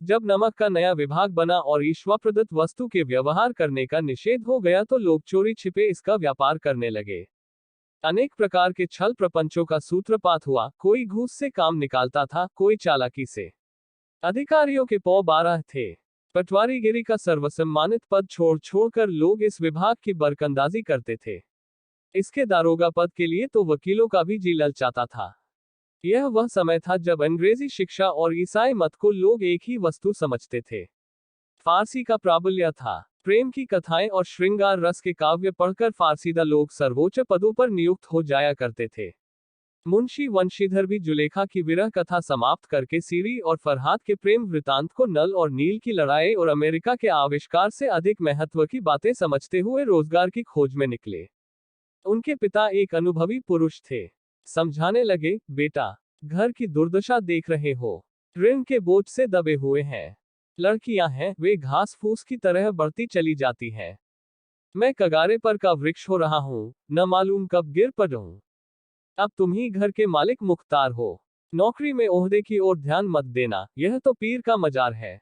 जब नमक का नया विभाग बना और ईश्वर प्रदत्त वस्तु के व्यवहार करने का निषेध हो गया तो लोग चोरी छिपे इसका व्यापार करने लगे। अनेक प्रकार के छल प्रपंचों का सूत्रपात हुआ, कोई घूस से काम निकालता था, कोई चालाकी से। अधिकारियों के पौ 12 थे। पटवारीगिरी का सर्वसम्मानित पद छोड़ छोड़कर लोग इस विभाग की बरकंदाजी करते थे। इसके दारोगा पद के लिए तो वकीलों का भी जी ललचाता था। यह वह समय था जब अंग्रेजी शिक्षा और ईसाई मत को लोग एक ही वस्तु समझते थे। फारसी का प्राबल्य था। प्रेम की कथाएं और श्रृंगार रस के काव्य पढ़कर फारसीदा लोग सर्वोच्च पदों पर नियुक्त हो जाया करते थे। मुंशी वंशीधर भी जुलेखा की विरह कथा समाप्त करके सीरी और फरहाद के प्रेम वृतांत को नल और नील की लड़ाई और अमेरिका के आविष्कार से अधिक महत्व की बातें समझते हुए रोजगार की खोज में निकले। उनके पिता एक अनुभवी पुरुष थे। समझाने लगे, बेटा, घर की दुर्दशा देख रहे हो, ऋण के बोझ से दबे हुए हैं। लड़कियां हैं, वे घास फूस की तरह बढ़ती चली जाती हैं। मैं कगारे पर का वृक्ष हो रहा हूं, न मालूम कब गिर पड़ूं। अब तुम ही घर के मालिक मुख्तार हो। नौकरी में ओहदे की ओर ध्यान मत देना, यह तो पीर का मजार है।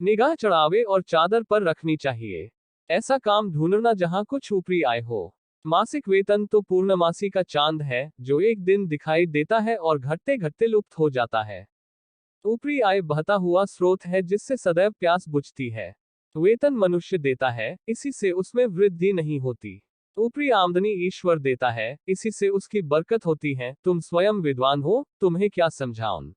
निगाह चढ़ावे और चादर पर रखनी चाहिए। ऐसा काम ढूंढना जहां कुछ ऊपरी आय हो। मासिक वेतन तो पूर्णमासी का चांद है, जो एक दिन दिखाई देता है और घटते घटते लुप्त हो जाता है। ऊपरी आय बहता हुआ स्रोत है जिससे सदैव प्यास बुझती है। वेतन मनुष्य देता है, इसी से उसमें वृद्धि नहीं होती। ऊपरी आमदनी ईश्वर देता है, इसी से उसकी बरकत होती है। तुम स्वयं विद्वान हो, तुम्हें क्या समझाऊं।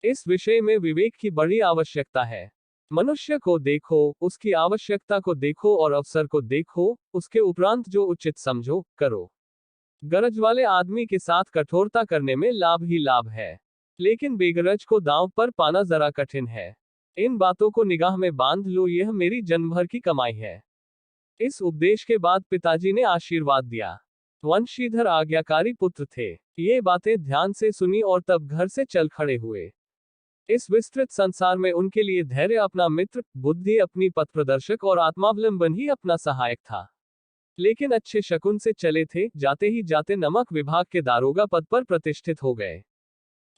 इस विषय में विवेक की बड़ी आवश्यकता है। मनुष्य को देखो, उसकी आवश्यकता को देखो और अवसर को देखो, उसके उपरांत जो उचित समझो, करो। गरज वाले आदमी के साथ कठोरता करने में लाभ ही लाभ है, लेकिन बेगरज को दांव पर पाना जरा कठिन है। इन बातों को निगाह में बांध लो, यह मेरी जन्म भर की कमाई है। इस उपदेश के बाद पिताजी ने आशीर्वाद दिया। वंशीधर आज्ञाकारी पुत्र थे। ये बातें ध्यान से सुनी और तब घर से चल खड़े हुए। इस विस्तृत संसार में उनके लिए धैर्य अपना मित्र, बुद्धि अपनी पथ प्रदर्शक और आत्मावलंबन ही अपना सहायक था। लेकिन अच्छे शकुन से चले थे, जाते ही जाते नमक विभाग के दारोगा पद पर प्रतिष्ठित हो गए।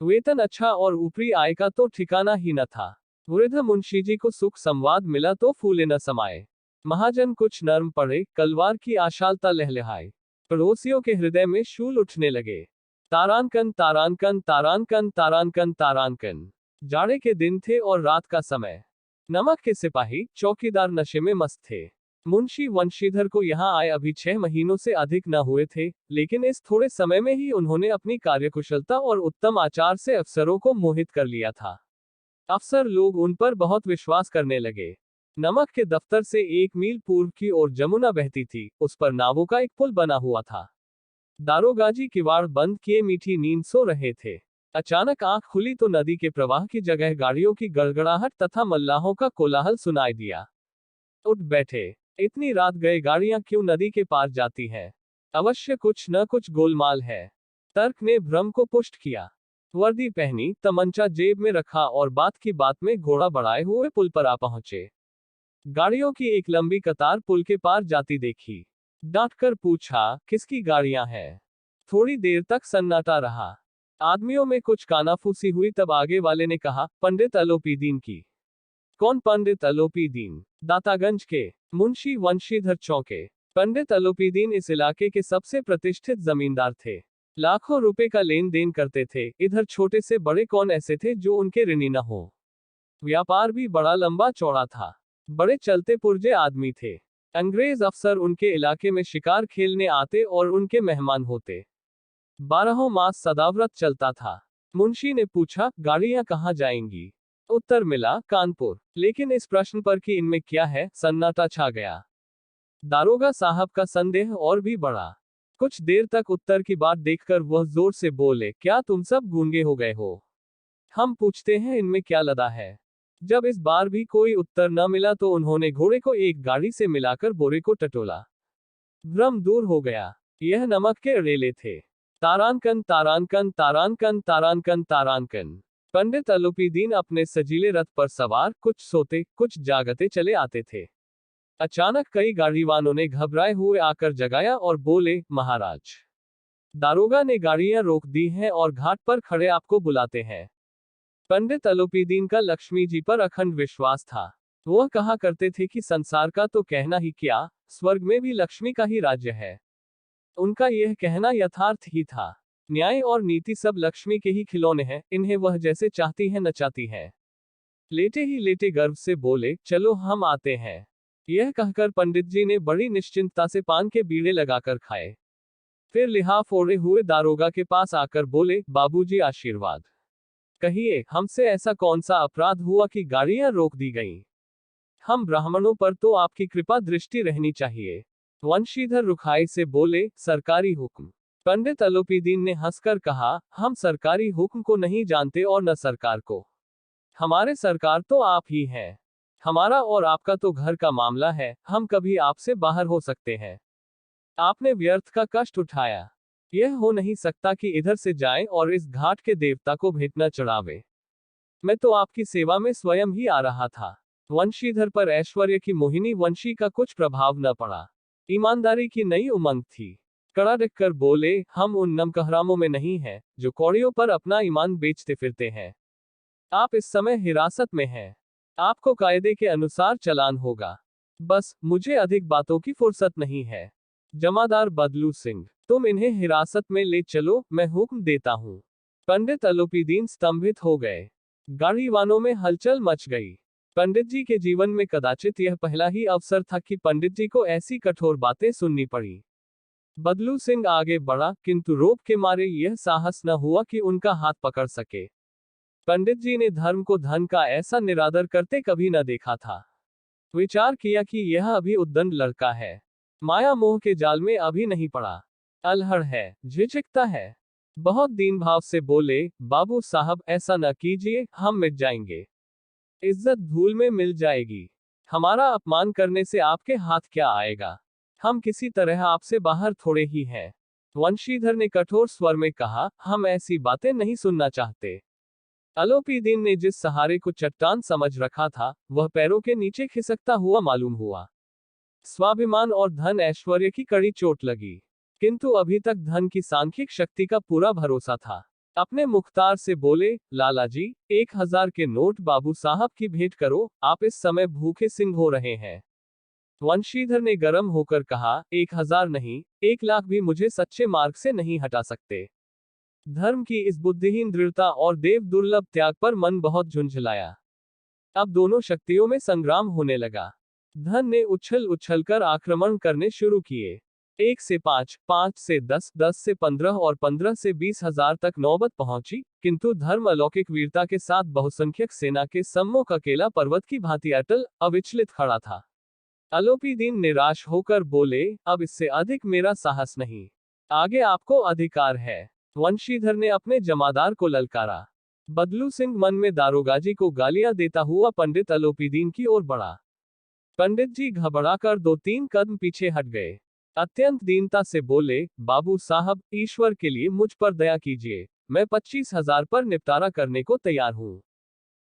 वेतन अच्छा और ऊपरी आय का तो ठिकाना ही न था। वृद्ध मुंशीजी को सुख संवाद मिला तो फूले न समाये। महाजन कुछ नर्म पड़े, कलवार की आशालता लहलहाए। पड़ोसियों के हृदय में शूल उठने लगे। तारानकन तारानकन तारानकन तारानकन तारानकन। जाड़े के दिन थे और रात का समय। नमक के सिपाही, चौकीदार नशे में मस्त थे। मुंशी वंशीधर को यहाँ आए अभी 6 महीनों से अधिक न हुए थे, लेकिन इस थोड़े समय में ही उन्होंने अपनी कार्यकुशलता और उत्तम आचार से अफसरों को मोहित कर लिया था। अफसर लोग उन पर बहुत विश्वास करने लगे। नमक के दफ्तर से 1 मील पूर्व की ओर जमुना बहती थी, उस पर नावों का एक पुल बना हुआ था। दारोगाजी किवाड़ बंद किए मीठी नींद सो रहे थे। अचानक आंख खुली तो नदी के प्रवाह की जगह गाड़ियों की गड़गड़ाहट तथा मल्लाहों का कोलाहल सुनाई दिया। उठ बैठे। इतनी रात गए गाड़ियां क्यों नदी के पार जाती हैं? अवश्य कुछ न कुछ गोलमाल है। तर्क ने भ्रम को पुष्ट किया। वर्दी पहनी, तमंचा जेब में रखा और बात की बात में घोड़ा बढ़ाए हुए पुल पर आ पहुंचे। गाड़ियों की एक लंबी कतार पुल के पार जाती देखी। डांटकर पूछा, किसकी गाड़ियां हैं? थोड़ी देर तक सन्नाटा रहा। आदमियों में कुछ कानाफूसी हुई, तब आगे वाले ने कहा, पंडित अलोपीदीन की। कौन पंडित अलोपीदीन? दातागंज के। मुंशी वंशीधर चौंके। पंडित अलोपीदीन इस इलाके के सबसे प्रतिष्ठित जमींदार थे। लाखों रुपए का लेन देन करते थे। इधर छोटे से बड़े कौन ऐसे थे जो उनके ऋणी न हो। व्यापार भी बड़ा लंबा चौड़ा था। बड़े चलते पुर्जे आदमी थे। अंग्रेज अफसर उनके इलाके में शिकार खेलने आते और उनके मेहमान होते। 12 मास सदाव्रत चलता था। मुंशी ने पूछा, गाड़ियां कहाँ जाएंगी? उत्तर मिला, कानपुर। लेकिन इस प्रश्न पर कि इनमें क्या है, सन्नाटा छा गया। दारोगा साहब का संदेह और भी बढ़ा। कुछ देर तक उत्तर की बात देखकर वह जोर से बोले, क्या तुम सब गूंगे हो गए हो? हम पूछते हैं इनमें क्या लदा है। जब इस बार भी कोई उत्तर न मिला तो उन्होंने घोड़े को एक गाड़ी से मिलाकर बोरे को टटोला। भ्रम दूर हो गया। यह नमक के अड़ेले थे। तारानकन तारानकन तारानकन तारानकन तारानकन। पंडित अलोपीदीन अपने सजीले रथ पर सवार, कुछ सोते कुछ जागते चले आते थे। अचानक कई गाड़ीवानों ने घबराए हुए आकर जगाया और बोले, महाराज, दारोगा ने गाड़ियां रोक दी हैं और घाट पर खड़े आपको बुलाते हैं। पंडित अलोपीदीन का लक्ष्मी जी पर अखंड विश्वास था। वह कहा करते थे कि संसार का तो कहना ही क्या, स्वर्ग में भी लक्ष्मी का ही राज्य है। उनका यह कहना यथार्थ ही था। न्याय और नीति सब लक्ष्मी के ही खिलौने हैं, इन्हें वह जैसे चाहती है नचाती है। लेटे ही लेटे गर्व से बोले, चलो हम आते हैं। यह कहकर पंडित जी ने बड़ी निश्चिंतता से पान के बीड़े लगाकर खाए। फिर लिहाफ ओढ़े हुए दारोगा के पास आकर बोले, बाबूजी आशीर्वाद कहिए, हमसे ऐसा कौन सा अपराध हुआ कि गाड़ियां रोक दी गईं? हम ब्राह्मणों पर तो आपकी कृपा दृष्टि रहनी चाहिए। वंशीधर रुखाई से बोले, सरकारी हुक्म। पंडित अलोपीदीन ने हंसकर कहा, हम सरकारी हुक्म को नहीं जानते और न सरकार को। हमारे सरकार तो आप ही हैं। हमारा और आपका तो घर का मामला है, हम कभी आपसे बाहर हो सकते हैं। आपने व्यर्थ का कष्ट उठाया। यह हो नहीं सकता कि इधर से जाएं और इस घाट के देवता को भेंट न चढ़ावे। मैं तो आपकी सेवा में स्वयं ही आ रहा था। वंशीधर पर ऐश्वर्य की मोहिनी वंशी का कुछ प्रभाव न पड़ा। ईमानदारी की नई उमंग थी। कड़ा दिखकर बोले, हम उन नमकहरामों में नहीं हैं, जो कौड़ियों पर अपना ईमान बेचते फिरते हैं। आप इस समय हिरासत में हैं। आपको कायदे के अनुसार चालान होगा। बस, मुझे अधिक बातों की फुर्सत नहीं है। जमादार बदलू सिंह, तुम इन्हें हिरासत में ले चलो, मैं हुक्म देता हूँ। पंडित अलोपीदीन स्तंभित हो गए। गाड़ीवानों में हलचल मच गई। पंडित जी के जीवन में कदाचित यह पहला ही अवसर था कि पंडित जी को ऐसी कठोर बातें सुननी पड़ी। बदलू सिंह आगे बढ़ा, किंतु रोब के मारे यह साहस न हुआ कि उनका हाथ पकड़ सके। पंडित जी ने धर्म को धन का ऐसा निरादर करते कभी न देखा था। विचार किया कि यह अभी उद्दंड लड़का है। माया मोह के जाल में अभी नहीं पड़ा। अल्हड़ है, झिझकता है। बहुत दीन भाव से बोले, बाबू साहब ऐसा न कीजिए, हम मिट जाएंगे। इज्जत धूल में मिल जाएगी। हमारा अपमान करने से आपके हाथ क्या आएगा? हम किसी तरह आपसे बाहर थोड़े ही हैं। वंशीधर ने कठोर स्वर में कहा, हम ऐसी बातें नहीं सुनना चाहते। अलोपीदीन ने जिस सहारे को चट्टान समझ रखा था, वह पैरों के नीचे खिसकता हुआ मालूम हुआ। स्वाभिमान और धन ऐश्वर्य की कड़ी चोट लगी। किंतु अभी तक धन की सांख्यिक शक्ति का पूरा भरोसा था। अपने मुख्तार से बोले, लाला जी, 1000 के नोट बाबू साहब की भेंट करो, आप इस समय भूखे सिंह हो रहे हैं। वंशीधर ने गर्म होकर कहा, 1000 नहीं, 1,00,000 भी मुझे सच्चे मार्ग से नहीं हटा सकते। धर्म की इस बुद्धिहीन दृढ़ता और देव दुर्लभ त्याग पर मन बहुत झुंझलाया। अब दोनों शक्तियों में संग्राम होने लगा। धन ने उछल उछलकर आक्रमण करने शुरू किए। 1 से 5, 5 से 10, 10 से 15 और 15 से 20,000 तक नौबत पहुंची, किंतु धर्म अलौकिक वीरता के साथ बहुसंख्यक सेना के सम्मुख अकेला पर्वत की भांति अटल अविचलित खड़ा था। अलोपीदीन निराश होकर बोले, अब इससे अधिक मेरा साहस नहीं। आगे आपको अधिकार है। वंशीधर ने अपने जमादार को ललकारा। बदलू सिंह मन में दारोगाजी को गालियां देता हुआ पंडित अलोपीदीन की ओर बढ़ा। पंडित जी घबराकर 2-3 कदम पीछे हट गए। अत्यंत दीनता से बोले, बाबू साहब, ईश्वर के लिए मुझ पर दया कीजिए, मैं 25,000 पर निपटारा करने को तैयार हूं।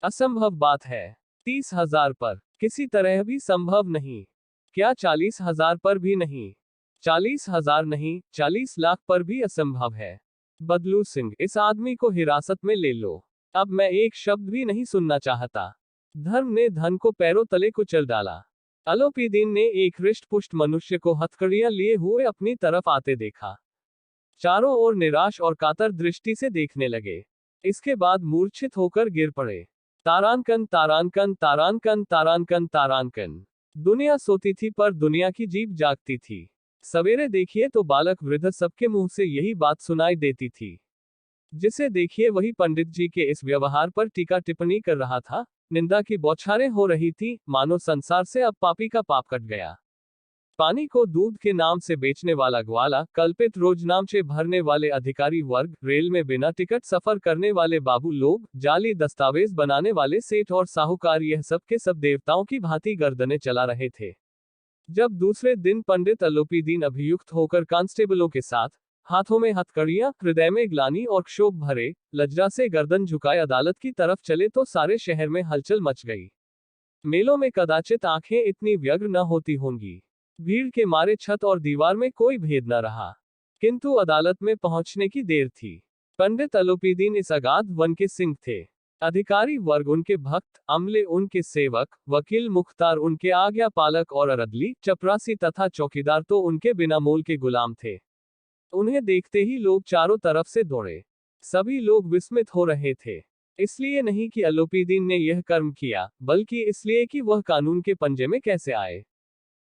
असंभव बात है। 30,000 पर किसी तरह भी संभव नहीं। क्या 40,000 पर भी नहीं? 40,000 नहीं, 40 लाख पर भी असंभव है। बदलू सिंह, इस आदमी को हिरासत में ले लो। अब मैं एक शब्द भी नहीं सुनना चाहता। धर्म ने धन को पैरों तले कुचल डाला। अलोपीदीन ने एक हृष्ट-पुष्ट मनुष्य को हथकड़ियां लिए हुए अपनी तरफ आते देखा। चारों ओर निराश और कातर दृष्टि से देखने लगे। इसके बाद मूर्छित होकर गिर पड़े। तारांकन तारांकन तारांकन तारांकन तारांकन। दुनिया सोती थी पर दुनिया की जीभ जागती थी। सवेरे देखिए तो बालक वृद्ध सबके मुंह से यही बात सुनाई देती थी। जिसे देखिए वही पंडित जी के इस व्यवहार पर टीका टिप्पणी कर रहा था। निंदा की बौछारें हो रही थी, मानो संसार से अब पापी का पाप कट गया। पानी को दूध के नाम से बेचने वाला ग्वाला, कल्पित रोजनामचे भरने वाले अधिकारी वर्ग, रेल में बिना टिकट सफर करने वाले बाबू लोग, जाली दस्तावेज बनाने वाले सेठ और साहूकार, यह सब के सब देवताओं की भांति गर्दनें चला रहे थे। जब दूसरे दिन पंडित अलोपीदीन अभियुक्त होकर कांस्टेबलों के साथ, हाथों में हथकड़ियां, हृदय में ग्लानि और क्षोभ भरे, लज्जा से गर्दन झुकाए अदालत की तरफ चले तो सारे शहर में हलचल मच गई। मेलों में कदाचित आंखें इतनी व्यग्र न होती होंगी। भीड़ के मारे छत और दीवार में कोई भेद न रहा। किंतु अदालत में पहुंचने की देर थी। पंडित अलोपीदीन इस अगाध वन के सिंह थे। अधिकारी वर्ग उनके भक्त, अमले उनके सेवक, वकील मुख्तार उनके आज्ञा पालक और अरदली, चपरासी तथा चौकीदार तो उनके बिना मोल के गुलाम थे। उन्हें देखते ही लोग चारों तरफ से दौड़े। सभी लोग विस्मित हो रहे थे। इसलिए नहीं कि अलोपीदीन ने यह कर्म किया, बल्कि इसलिए कि वह कानून के पंजे में कैसे आए।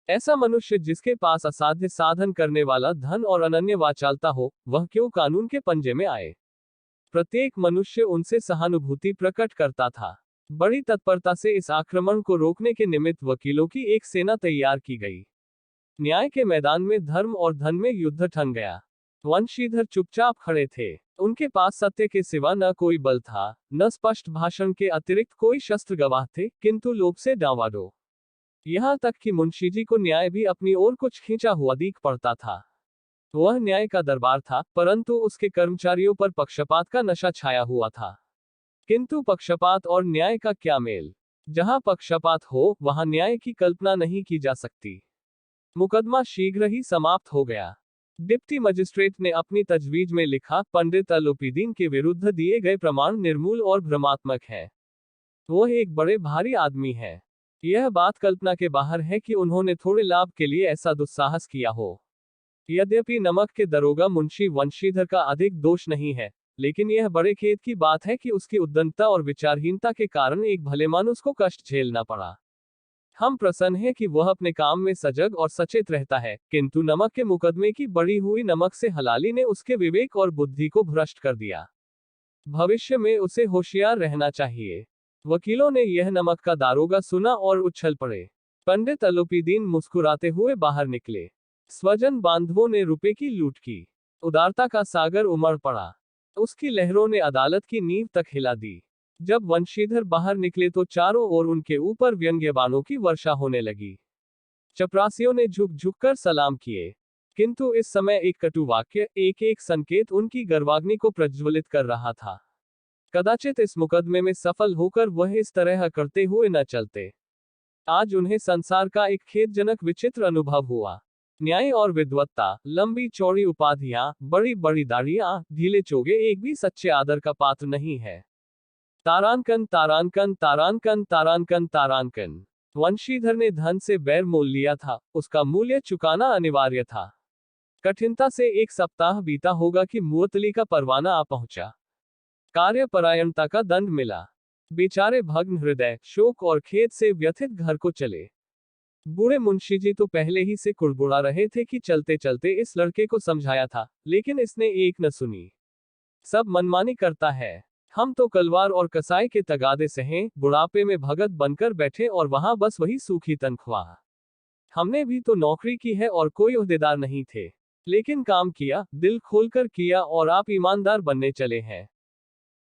ऐसा मनुष्य जिसके पास असाध्य साधन करने वाला धन और अनन्य वाचालता हो, वह क्यों कानून के पंजे में आए। प्रत्येक मनुष्य उनसे सहानुभूति प्रकट करता था। बड़ी तत्परता से इस आक्रमण को रोकने के निमित्त वकीलों की एक सेना तैयार की गई। न्याय के मैदान में धर्म और धन में युद्ध ठन गया। वंशीधर चुपचाप खड़े थे। उनके पास सत्य के सिवा न कोई बल था, न स्पष्ट भाषण के अतिरिक्त कोई शस्त्र गवाह थे, किंतु लोभ से डांवाडोल। यहाँ तक कि मुंशीजी को न्याय भी अपनी ओर कुछ खींचा हुआ दिख पड़ता था। वह न्याय का दरबार था, परंतु उसके कर्मचारियों पर पक्षपात का नशा छाया हुआ था। किंतु पक्षपात और न्याय का क्या मेल। जहां पक्षपात हो, वहां न्याय की कल्पना नहीं की जा सकती। मुकदमा शीघ्र ही समाप्त हो गया। डिप्टी मजिस्ट्रेट ने अपनी तजवीज में लिखा, पंडित अलोपीदीन के विरुद्ध दिए गए प्रमाण निर्मूल और भ्रमात्मक है। वह एक बड़े भारी आदमी है। यह बात कल्पना के बाहर है कि उन्होंने थोड़े लाभ के लिए ऐसा दुस्साहस किया हो। यद्यपि नमक के दरोगा मुंशी वंशीधर का अधिक दोष नहीं है, लेकिन यह बड़े खेद की बात है कि उसकी उद्दंडता और विचारहीनता के कारण एक भले मानुस को कष्ट झेलना पड़ा। हम प्रसन्न हैं कि वह अपने काम में सजग और सचेत रहता है, किंतु नमक के मुकदमे की बढ़ी हुई नमक से हलाली ने उसके विवेक और बुद्धि को भ्रष्ट कर दिया। भविष्य में उसे होशियार रहना चाहिए। वकीलों ने यह नमक का दारोगा सुना और उछल पड़े। पंडित अलोपीदीन मुस्कुराते हुए बाहर निकले। स्वजन बांधवों ने रुपए की लूट की। उदारता का सागर उमड़ पड़ा। उसकी लहरों ने अदालत की नींव तक हिला दी। जब वंशीधर बाहर निकले तो चारों ओर उनके ऊपर व्यंग्यबाणों की वर्षा होने लगी। चपरासियों ने झुक झुक कर सलाम किए। किंतु इस समय एक कटु वाक्य, एक एक संकेत उनकी गर्वाग्नि को प्रज्वलित कर रहा था। कदाचित इस मुकदमे में सफल होकर वह इस तरह करते हुए न चलते। आज उन्हें संसार का एक खेदजनक विचित्र अनुभव हुआ। न्याय और विद्वत्ता, लंबी चौड़ी उपाधियां, बड़ी बड़ी दाढ़ियां, ढीले चोगे एक भी सच्चे आदर का पात्र नहीं है। तारांकन तारांकन तारांकन तारांकन तारांकन। वंशीधर ने धन से बैर मोल लिया था, उसका मूल्य चुकाना अनिवार्य था। कठिनता से एक सप्ताह बीता होगा कि मुअत्तली का परवाना आ पहुंचा। कार्यपरायणता का दंड मिला। बेचारे भग्न हृदय, शोक और खेद से व्यथित घर को चले। बूढ़े मुंशीजी तो पहले ही से कुड़बुड़ा रहे थे कि चलते चलते इस लड़के को समझाया था, लेकिन इसने एक न सुनी। सब मनमानी करता है। हम तो कलवार और कसाई के तगादे सहें, बुढ़ापे में भगत बनकर बैठे और वहां बस वही सूखी तनख्वाह। हमने भी तो नौकरी की है और कोई ओहदेदार नहीं थे, लेकिन काम किया, दिल खोलकर किया और आप ईमानदार बनने चले हैं।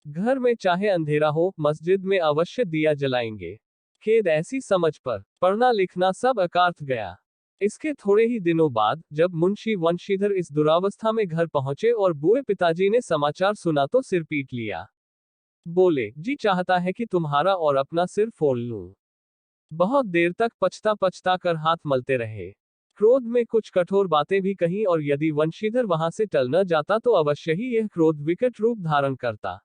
घर में चाहे अंधेरा हो, मस्जिद में अवश्य दिया जलाएंगे। खेद ऐसी समझ पर, पढ़ना लिखना सब अकार्थ गया। इसके थोड़े ही दिनों बाद, जब मुंशी वंशीधर इस दुरावस्था में घर पहुंचे और बूढ़े पिताजी ने समाचार सुना तो सिर पीट लिया। बोले, जी चाहता है कि तुम्हारा और अपना सिर फोड़ लूं। बहुत देर तक पछता पछता कर हाथ मलते रहे। क्रोध में कुछ कठोर बातें भी कही और यदि वंशीधर वहां से टल न जाता तो अवश्य ही यह क्रोध विकट रूप धारण करता।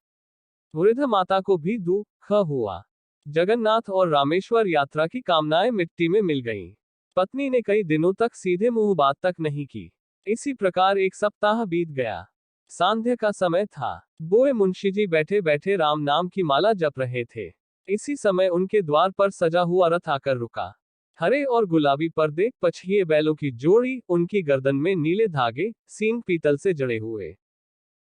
वृद्ध माता को भी दुख हुआ। जगन्नाथ और रामेश्वर यात्रा की कामनाएं मिट्टी में मिल गईं। पत्नी ने कई दिनों तक सीधे मुंह बात तक नहीं की। इसी प्रकार एक सप्ताह बीत गया। सांध्य का समय था। बूढ़े मुंशीजी बैठे बैठे राम नाम की माला जप रहे थे। इसी समय उनके द्वार पर सजा हुआ रथ आकर रुका। हरे और गुलाबी पर्दे, पछिए बैलों की जोड़ी, उनकी गर्दन में नीले धागे, सींग पीतल से जड़े हुए।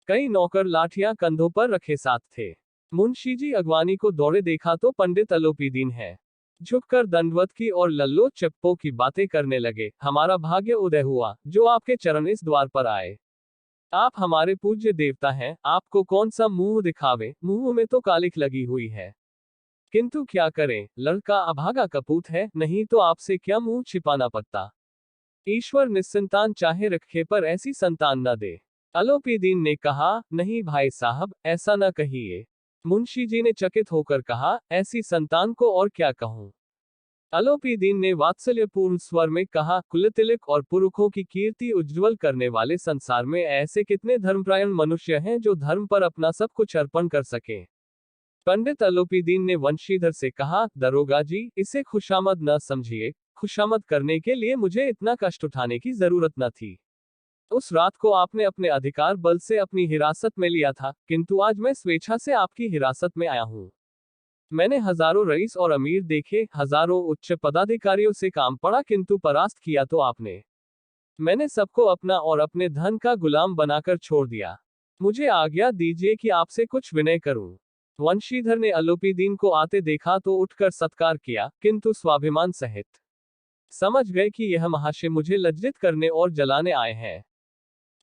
कई नौकर लाठियां कंधों पर रखे साथ थे। मुंशीजी अगवानी को दौड़े देखा तो पंडित अलोपीदीन है। झुककर दंडवत की और लल्लो चप्पो की बातें करने लगे। हमारा भाग्य उदय हुआ, जो आपके चरण इस द्वार पर आए। आप हमारे पूज्य देवता हैं, आपको कौन सा मुंह दिखावे, मुंह में तो कालिख लगी हुई है। किंतु क्या करें, लड़का अभागा कपूत है, नहीं तो आपसे क्या मुंह छिपाना पड़ता। ईश्वर निस्संतान चाहे रखे पर ऐसी संतान न दे। अलोपीदीन ने कहा, नहीं भाई साहब, ऐसा न कहिए। मुंशीजी ने चकित होकर कहा, ऐसी संतान को और क्या कहूं। अलोपीदीन ने वात्सल्यपूर्ण स्वर में कहा, कुलतिलक और पुरुषों की कीर्ति उज्ज्वल करने वाले संसार में ऐसे कितने धर्मपरायण मनुष्य हैं जो धर्म पर अपना सब कुछ अर्पण कर सके। पंडित अलोपीदीन ने वंशीधर से कहा, दरोगा जी, इसे खुशामद न समझिए, खुशामद करने के लिए मुझे इतना कष्ट उठाने की जरूरत न थी। उस रात को आपने अपने अधिकार बल से अपनी हिरासत में लिया था, किंतु आज मैं स्वेच्छा से आपकी हिरासत में आया हूँ। मैंने हजारों रईस और अमीर देखे, हजारों उच्च पदाधिकारियों से काम पड़ा, किंतु परास्त किया तो आपने। मैंने सबको अपना और अपने धन का गुलाम बनाकर छोड़ दिया। मुझे आज्ञा दीजिए कि आपसे कुछ विनय करूं। वंशीधर ने अलोपीदीन को आते देखा तो उठकर सत्कार किया, किंतु स्वाभिमान सहित। समझ गए कि यह महाशय मुझे लज्जित करने और जलाने आए हैं।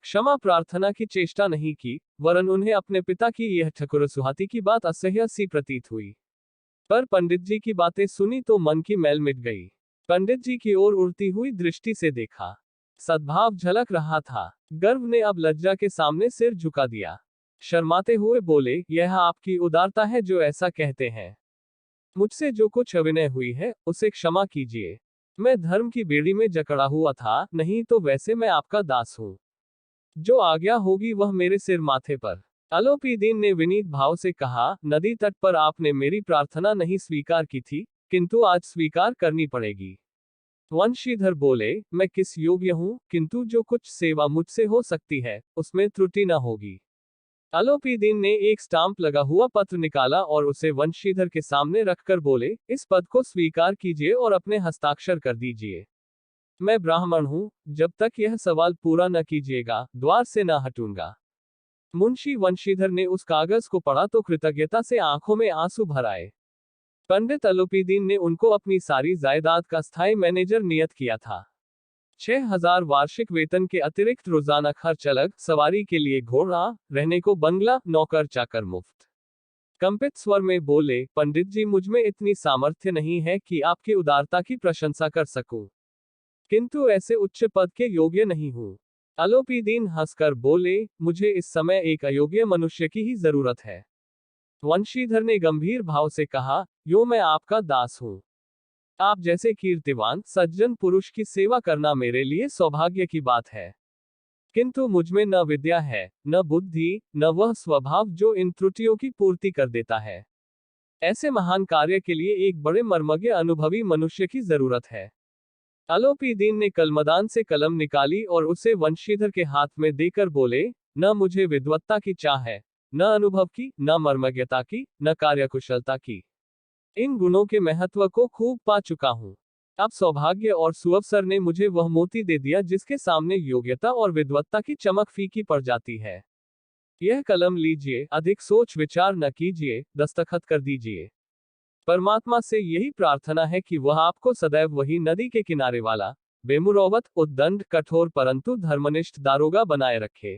क्षमा प्रार्थना की चेष्टा नहीं की, वरन उन्हें अपने पिता की यह ठकुर सुहाती की बात असह्य सी प्रतीत हुई। पर पंडित जी की बातें सुनी तो मन की मैल मिट गई। पंडित जी की ओर उड़ती हुई दृष्टि से देखा, सद्भाव झलक रहा था। गर्व ने अब लज्जा के सामने सिर झुका दिया। शर्माते हुए बोले, यह आपकी उदारता है जो ऐसा कहते हैं। मुझसे जो कुछ अविनय हुई है, उसे क्षमा कीजिए। मैं धर्म की बेड़ी में जकड़ा हुआ था, नहीं तो वैसे मैं आपका दास हूँ। जो आज्ञा होगी वह मेरे सिर माथे पर। अलोपीदीन ने विनीत भाव से कहा, नदी तट पर आपने मेरी प्रार्थना नहीं स्वीकार की थी, किंतु आज स्वीकार करनी पड़ेगी। वंशीधर बोले, मैं किस योग्य हूँ, किंतु जो कुछ सेवा मुझसे हो सकती है, उसमें त्रुटि न होगी। अलोपीदीन ने एक स्टाम्प लगा हुआ पत्र निकाला और उसे वंशीधर के सामने रखकर बोले, इस पद को स्वीकार कीजिए और अपने हस्ताक्षर कर दीजिए। मैं ब्राह्मण हूँ, जब तक यह सवाल पूरा न कीजिएगा, द्वार से न हटूंगा। मुंशी वंशीधर ने उस कागज को पढ़ा तो कृतज्ञता से आंखों में आंसू भर आए। पंडित अलोपीदीन ने उनको अपनी सारी जायदाद का स्थायी मैनेजर नियत किया था। 6,000 वार्षिक वेतन के अतिरिक्त रोजाना खर्च अलग, सवारी के लिए घोड़ा, रहने को बंगला, नौकर चाकर मुफ्त। कंपित स्वर में बोले, पंडित जी, मुझ में इतनी सामर्थ्य नहीं है कि आपकी उदारता की प्रशंसा कर सकूं, किंतु ऐसे उच्च पद के योग्य नहीं हूं। अलोपीदीन हंसकर बोले, मुझे इस समय एक अयोग्य मनुष्य की ही जरूरत है। वंशीधर ने गंभीर भाव से कहा, यो मैं आपका दास हूं। आप जैसे कीर्तिवान सज्जन पुरुष की सेवा करना मेरे लिए सौभाग्य की बात है। किंतु मुझमें न विद्या है, न बुद्धि, न वह स्वभाव जो इन त्रुटियों की पूर्ति कर देता है। ऐसे महान कार्य के लिए एक बड़े मर्मज्ञ अनुभवी मनुष्य की जरूरत है। अलोपीदीन ने कलमदान से कलम निकाली और उसे वंशीधर के हाथ में देकर बोले, न मुझे विद्वत्ता की चाह है, न अनुभव की, न मर्मज्ञता की, न कार्यकुशलता की। इन गुणों के महत्व को खूब पा चुका हूं। अब सौभाग्य और सुअवसर ने मुझे वह मोती दे दिया जिसके सामने योग्यता और विद्वत्ता की चमक फीकी पड़ जाती है। यह कलम लीजिए, अधिक सोच विचार न कीजिए, दस्तखत कर दीजिए। परमात्मा से यही प्रार्थना है कि वह आपको सदैव वही नदी के किनारे वाला, बेमुरौवत, उद्दंड, कठोर परंतु धर्मनिष्ठ दारोगा बनाए रखे।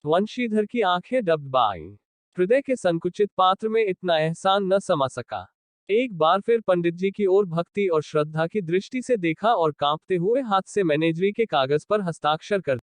वंशीधर की आंखें डबडबाईं। हृदय के संकुचित पात्र में इतना एहसान न समा सका। एक बार फिर पंडित जी की ओर भक्ति और श्रद्धा की दृष्टि से देखा और कांपते हुए हाथ से मैनेजरी के कागज पर हस्ताक्षर कर